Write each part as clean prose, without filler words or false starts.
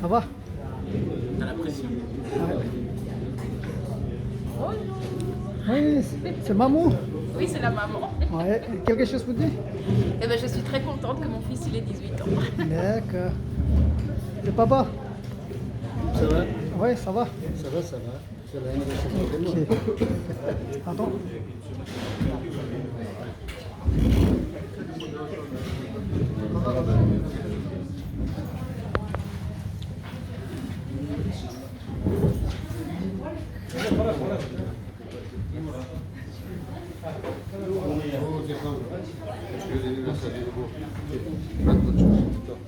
Ça va? T'as la pression. Oui, c'est maman. Oui, c'est la maman. Ouais. Quelque chose pour dire? Eh ben, je suis très contente que mon fils il ait 18 ans. D'accord. Le papa? Ça va? Oui, ça va. Ça va, ça va. Ça va, il va Ok. Pardon?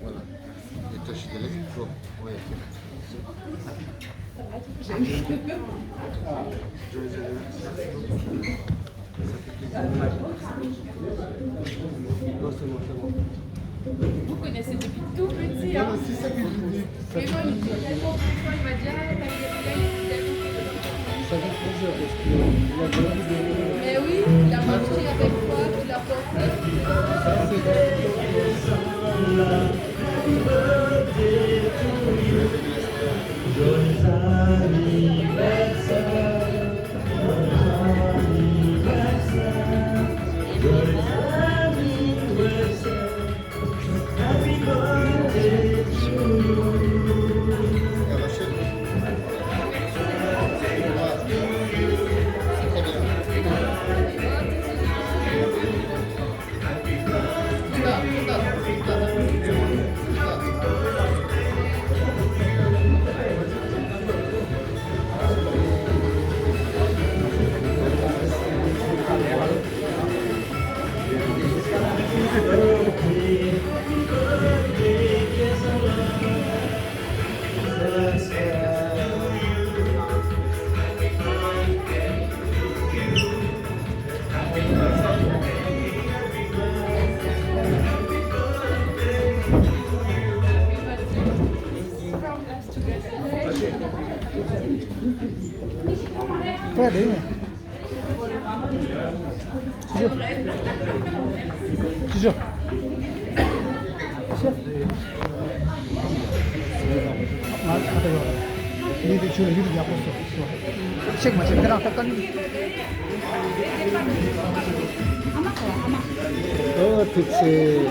Voilà. Et toi, je suis de l'expo. Ouais. Vous connaissez depuis tout petit, hein? C'est ça que je dis. Vraiment, il était tellement content, il m'a dit ah, t'as Ça fait plaisir parce qu'il a beaucoup de... mais oui, il a marché avec toi, tu l'as porté. Ouais, đấy này. Chưa? Chưa? Ini di sini di apa tuh? Cek macam terang tekan. Oh, toutes ces...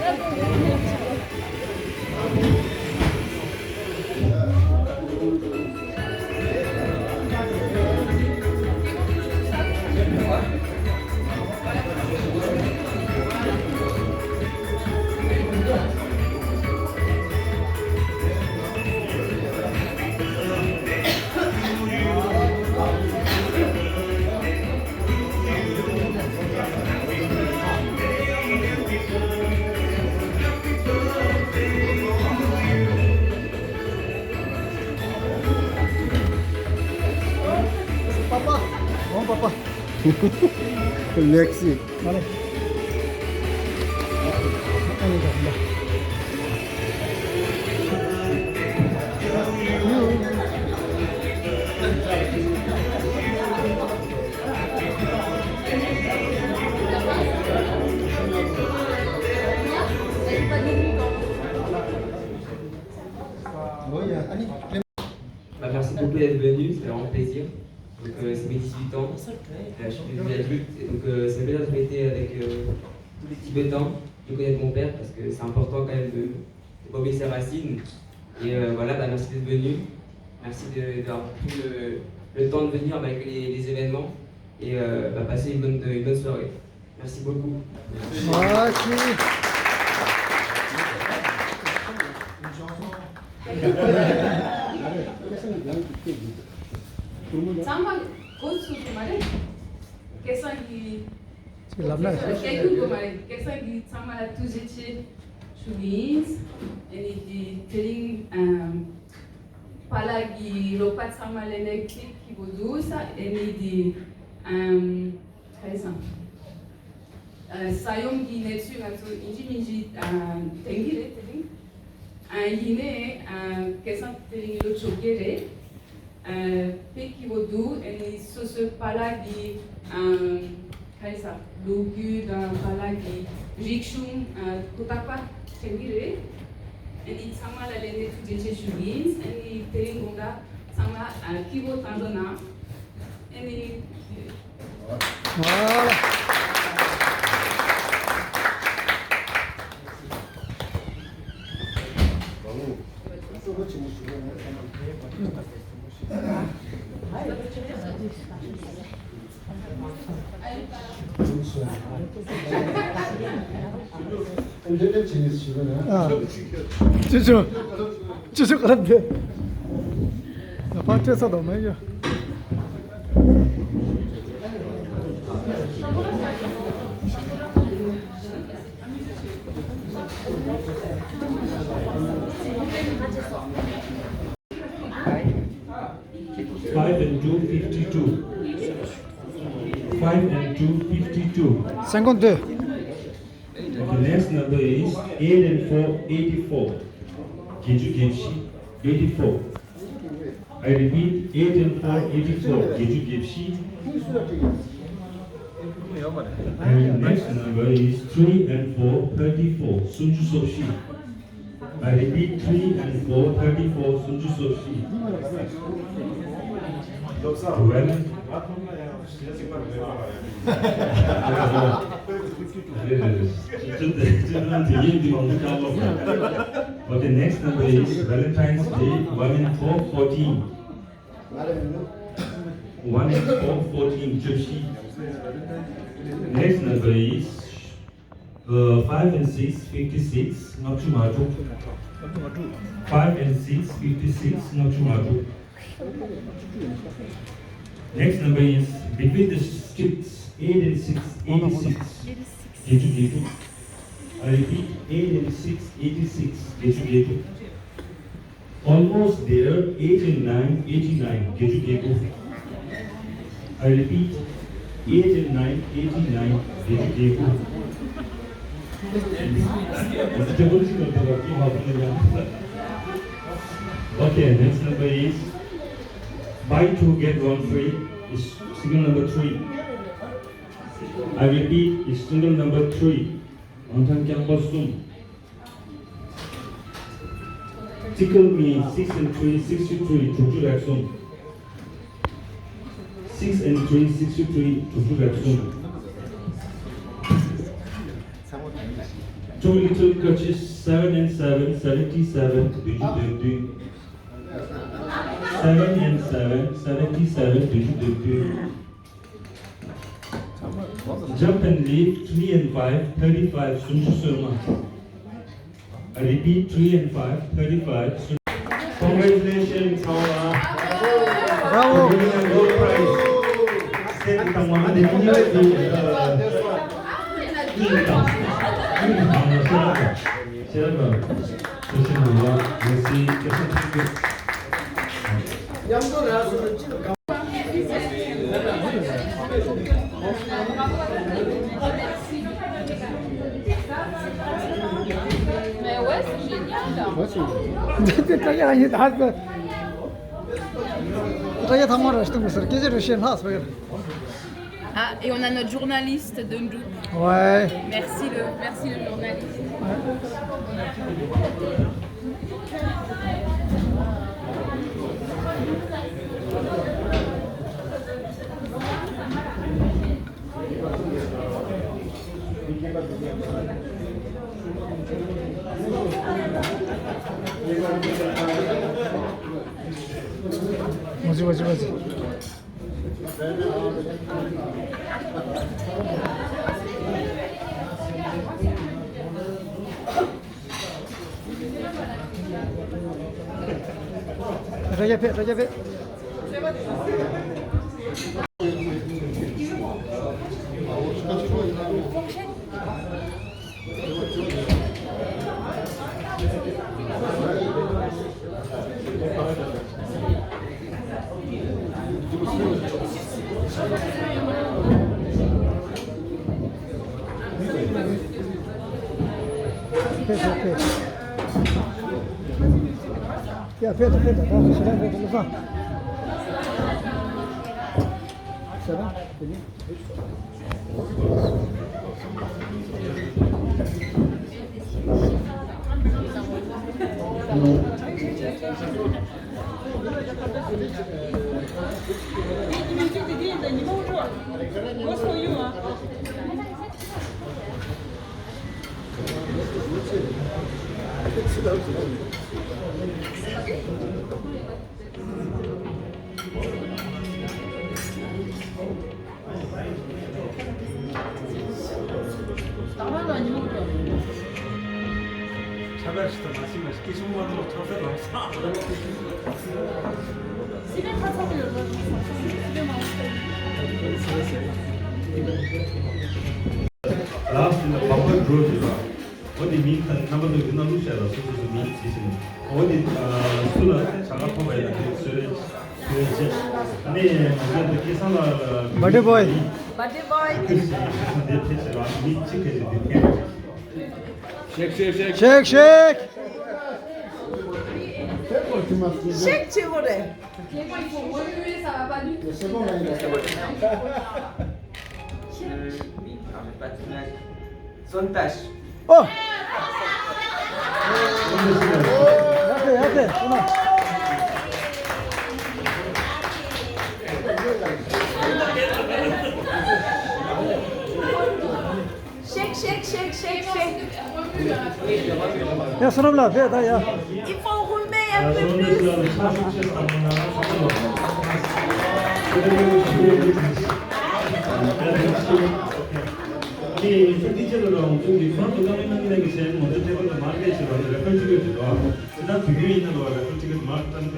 Papa. Bon papa. Merci. Mana? Ini dah. Bah, merci beaucoup d'être venu, c'est vraiment un plaisir. Donc, c'est mes 18 ans, je suis devenu adulte, et donc c'est un plaisir de fêter avec tous les Tibétains, de connaître mon père, parce que c'est important quand même de pas oublier ses racines. Et voilà, bah, merci d'être venu, merci d'avoir pris le temps de venir avec les événements, et bah, passer une bonne soirée. Merci beaucoup. Merci. Sama gosto kemarin, kesan di C'est la blague. kayak kemarin, kesan di sama la tous étiez chouins, et di teling palagi lopat sama l'électrique qui vous douce, et di 그래서 사용기 내추가서 인지민지 댕기래 되는 이네 계산 되는 조개래 pekivodu e sosu palagi kaisa logu da palagi rikshum kutapa tengire e sama la lene tu jeche shugins e telingonda sama kivo tandona e Voilà. Önce 재밌으시구나. 아, 쭈쭈 그런데. 아파트에서 너무해요. Five and two, 52. 5 and 2, 52. 생건데. The next number is 8 and 4, 84. Geju Gepshi, 84. I repeat, 8 and 4, 84. Geju Gepshi. And the next number is 3 and 4, 34. Sunju Sopshi. I repeat, 3 and 4, 34. Sunju Sopshi. Well, Okay, next number is Valentine's Day, 1 and 4, 14. 1 and 4, 14, Joshi. Next number is 5 and 6, 56, Nakshumatu. 5 and 6, 56, Nakshumatu. Next number is between the skips 8 and 6, 86. Geju Geju. I repeat, 8 and 6, 86. Geju Geju. Almost there, 8 and 9, 89. Geju Geju. I repeat, 8 and 9, 89. Geju Geju. Okay, next number is buy 2 get 1 free is single number 3. I repeat, is single number 3. On campus soon. Tickle me 6 and 3, 63. Chuchu Raxum. 6 and 3, 63. Chuchu Raxum. 2 little coaches 7 and 7, 77. Did 7 and 7, 77. Did Jump and leap 3 and 5, 35. Sunju Surma. I repeat, 3 and 5, 35. Congratulations, Saura. 브라보. You're winning a gold prize. Send someone the mais ouais c'est génial 그게 아니 다 그. 그게 다 말았던 것을 계절을 시행하스 왜. Ah, et on a notre journaliste de Ndou. Ouais. Merci le journaliste. 뭐지. Rajapet. Thank you. Fais. Tiens, fais. Attends, c'est là, fais le vent. Ça va? C'est bien. 차별시도 마시면 기술만으로 터서 Last in the bumper growth what it means and number of the Lucia so to mean season. What it student 작업하고 있는 그 아니 먼저 계산을 Birthday boy. Shake. Shake, tu voudrais. Il faut remuer, ça va pas du tout. C'est bon, là, il Son tâche. Oh! Yapı, tamam. Shake. Ya sınavlar, ver da ya. Il faut remuer un peu plus. 이 디지털로 우리 프론트 가면은 제일 먼저 제가 마켓에서 레퍼런스를 줘. 지난 비디오 있는 거 레퍼런스 마켓한테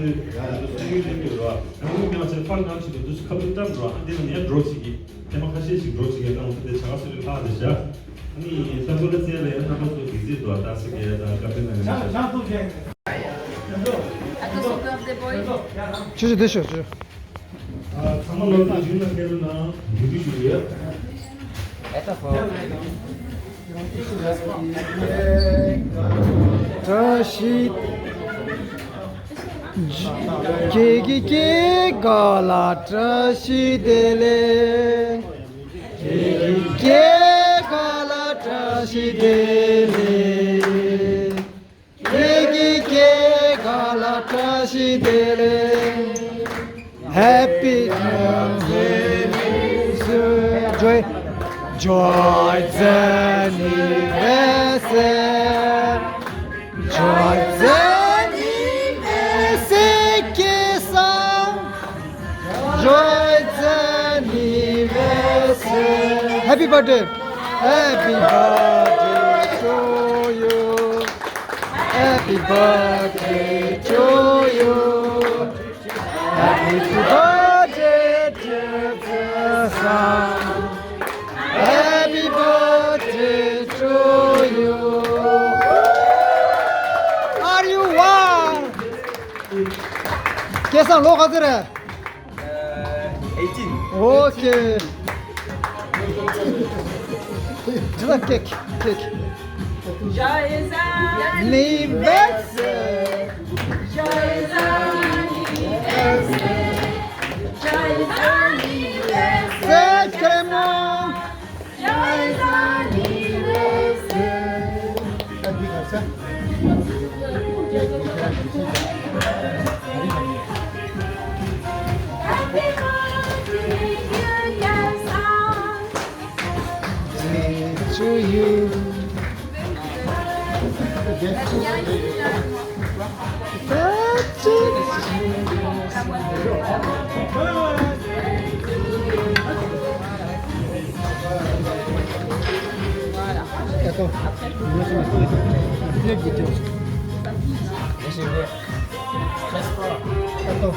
수익을 줘. 한국에서 판단치도 두스 컴퓨터 줘. 안되면 야 드로치기. 데모크라시식 드로치기 하는 건데 자가수를 다 되죠. 아니 선글라스에 한번도 비즈도 왔다서 게다 카페는. Attention, birthday boy. 주주 드셔, 주주. 아, 상관없는 주는 게로나 무기주의야. 다시 개기 가라 다시 데레 개기 가라 다시 데레 개기 가라 다시 데레 Happy birthday Joy's anniversaire Joy's anniversaire Joy's anniversaire Happy birthday to you Happy birthday to you Happy birthday to the sun Happy birthday to you. Are you one? 계산 로 가더래. 18. 오케이. 주다 케이크. Joyeux anniversaire. Joyeux anniversaire. C'est carrément. Joyeux anniversaire. Happy birthday, dear Gaston. To you. Attends, Attends,